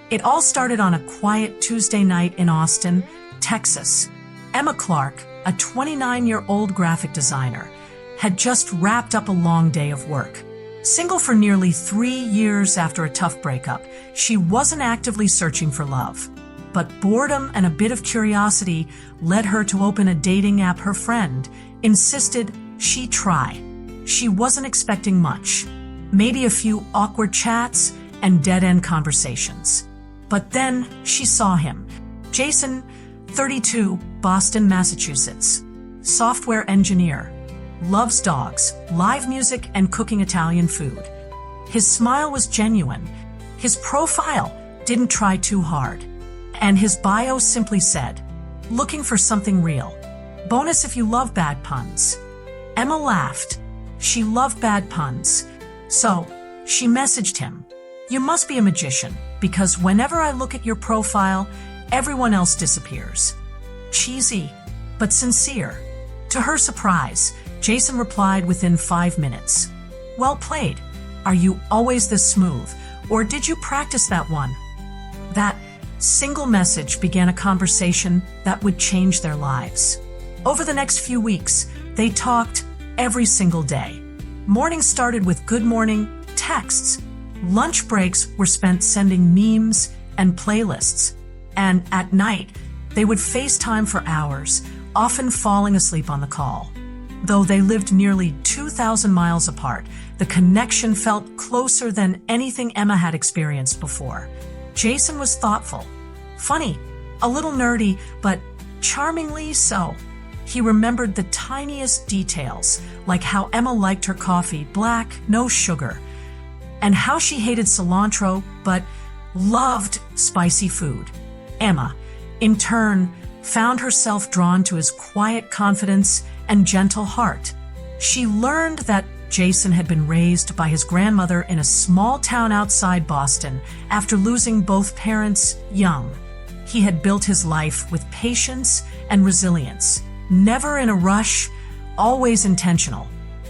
It all started on a quiet Tuesday night in Austin, Texas. Emma Clark, a 29-year-old graphic designer, had just wrapped up a long day of work. Single for nearly 3 years after a tough breakup, she wasn't actively searching for love. But boredom and a bit of curiosity led her to open a dating app her friend insisted she try. She wasn't expecting much, maybe a few awkward chats and dead-end conversations. But then she saw him. Jason, 32, Boston, Massachusetts. Software engineer. Loves dogs, live music, and cooking Italian food. His smile was genuine. His profile didn't try too hard. And his bio simply said, "Looking for something real. Bonus if you love bad puns." Emma laughed. She loved bad puns. So she messaged him. "You must be a magician, because whenever I look at your profile, everyone else disappears." Cheesy, but sincere. To her surprise, Jason replied within 5 minutes. "Well played. Are you always this smooth, or did you practice that one?" That single message began a conversation that would change their lives. Over the next few weeks, they talked every single day. Mornings started with good morning texts. Lunch breaks were spent sending memes and playlists. And at night, they would FaceTime for hours, often falling asleep on the call. Though they lived nearly 2,000 miles apart, the connection felt closer than anything Emma had experienced before. Jason was thoughtful, funny, a little nerdy, but charmingly so. He remembered the tiniest details, like how Emma liked her coffee black, no sugar, and how she hated cilantro but loved spicy food. Emma, in turn, found herself drawn to his quiet confidence and gentle heart. She learned that Jason had been raised by his grandmother in a small town outside Boston after losing both parents young. He had built his life with patience and resilience, never in a rush, always intentional.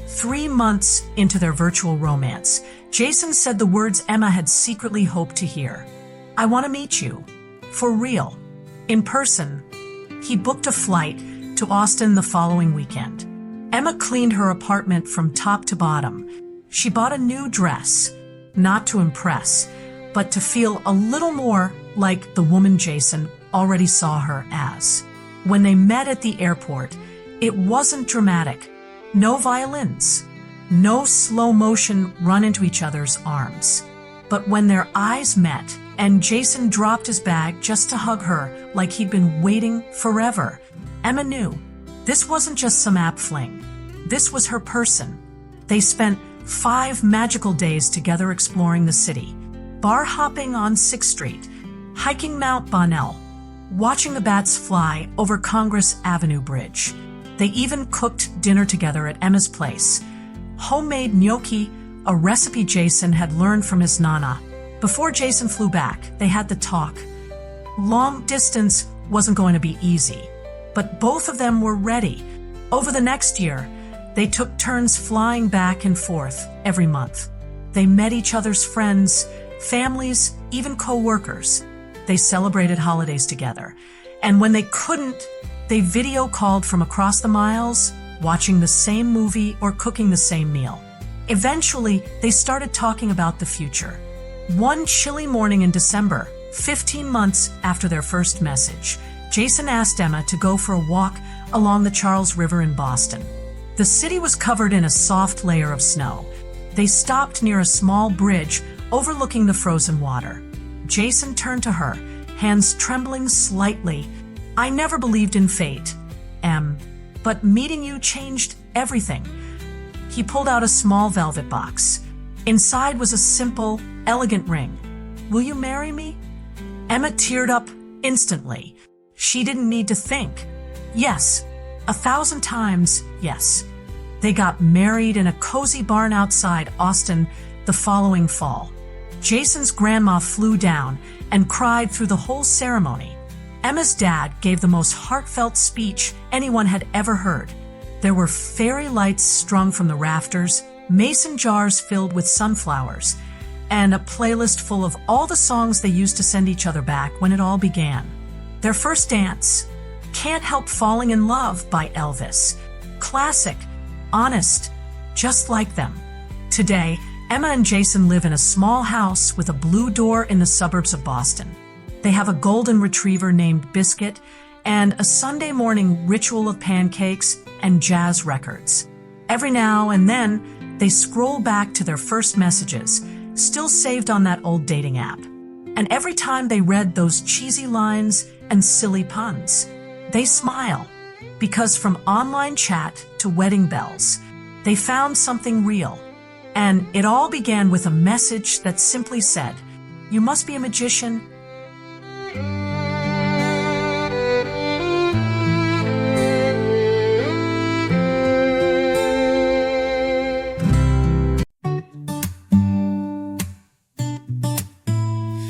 3 months into their virtual romance, Jason said the words Emma had secretly hoped to hear. "I want to meet you. For real. In person." He booked a flight to Austin the following weekend. Emma cleaned her apartment from top to bottom. She bought a new dress, not to impress, but to feel a little more like the woman Jason already saw her as. When they met at the airport, it wasn't dramatic. No violins, no slow motion run into each other's arms. But when their eyes met and Jason dropped his bag just to hug her like he'd been waiting forever, Emma knew this wasn't just some app fling. This was her person. They spent 5 magical days together exploring the city, bar hopping on 6th Street, hiking Mount Bonnell, watching the bats fly over Congress Avenue Bridge. They even cooked dinner together at Emma's place. Homemade gnocchi, a recipe Jason had learned from his nana. Before Jason flew back, they had the talk. Long distance wasn't going to be easy, but both of them were ready. Over the next year, they took turns flying back and forth every month. They met each other's friends, families, even co-workers. They celebrated holidays together. And when they couldn't, they video called from across the miles, watching the same movie or cooking the same meal. Eventually, they started talking about the future. One chilly morning in December, 15 months after their first message, Jason asked Emma to go for a walk along the Charles River in Boston. The city was covered in a soft layer of snow. They stopped near a small bridge overlooking the frozen water. Jason turned to her, hands trembling slightly. "I never believed in fate, Em, but meeting you changed everything." He pulled out a small velvet box. Inside was a simple, elegant ring. "Will you marry me?" Emma teared up instantly. She didn't need to think. Yes, 1,000 times yes. They got married in a cozy barn outside Austin the following fall. Jason's grandma flew down and cried through the whole ceremony. Emma's dad gave the most heartfelt speech anyone had ever heard. There were fairy lights strung from the rafters, mason jars filled with sunflowers, and a playlist full of all the songs they used to send each other back when it all began. Their first dance, Can't Help Falling in Love by Elvis. Classic, honest, just like them. Today, Emma and Jason live in a small house with a blue door in the suburbs of Boston. They have a golden retriever named Biscuit and a Sunday morning ritual of pancakes and jazz records. Every now and then, they scroll back to their first messages, still saved on that old dating app. And every time they read those cheesy lines and silly puns, they smile, because from online chat to wedding bells, they found something real. And it all began with a message that simply said, "You must be a magician."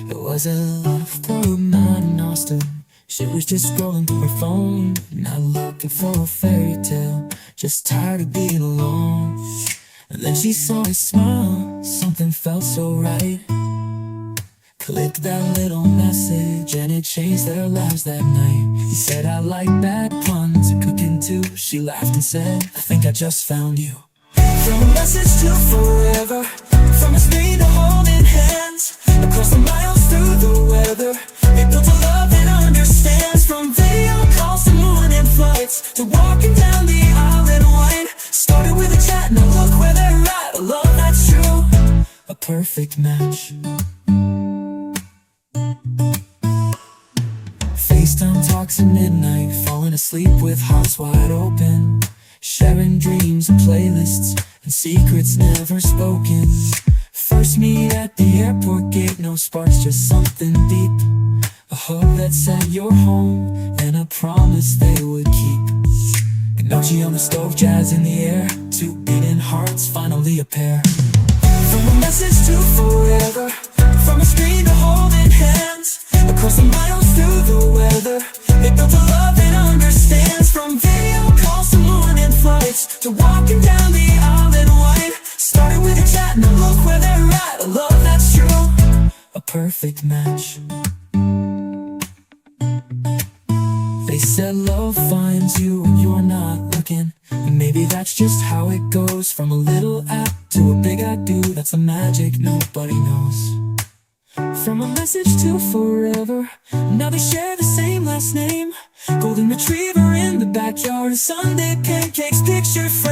It was a love mine in Austin. She was just scrolling through her phone, not looking for a fairy tale, just tired of being alone. And then she saw me smile, something felt so right. Clicked that little message and it changed their lives that night. He said, "I like bad puns and cooking too." She laughed and said, "I think I just found you." From a message to forever, from a screen to holding hands, across the miles through the weather, they built a love that understands. From video calls to morning flights, to walking down the aisle in wine. Started with a chat, now look where they're at. A love that's true, a perfect match. FaceTime talks at midnight, falling asleep with hearts wide open, sharing dreams and playlists and secrets never spoken. First meet at the airport gate, no sparks, just something deep. A hug that said you're home, and a promise they would keep. Gnocchi on the stove, jazz in the air, two beating hearts, finally a pair. From a message to forever, from a screen to holding hands, across the miles through the weather, they built a love that understands. From video calls to morning flights, to walking down the aisle in wine. Started with a chat, now look where they're at. A love that's true, a perfect match. They said love finds you when you're not looking, and maybe that's just how it goes. From a little app to a big I do, that's a magic nobody knows. From a message to forever, now they share the same last name. Golden retriever in the backyard, Sunday pancakes, picture frames.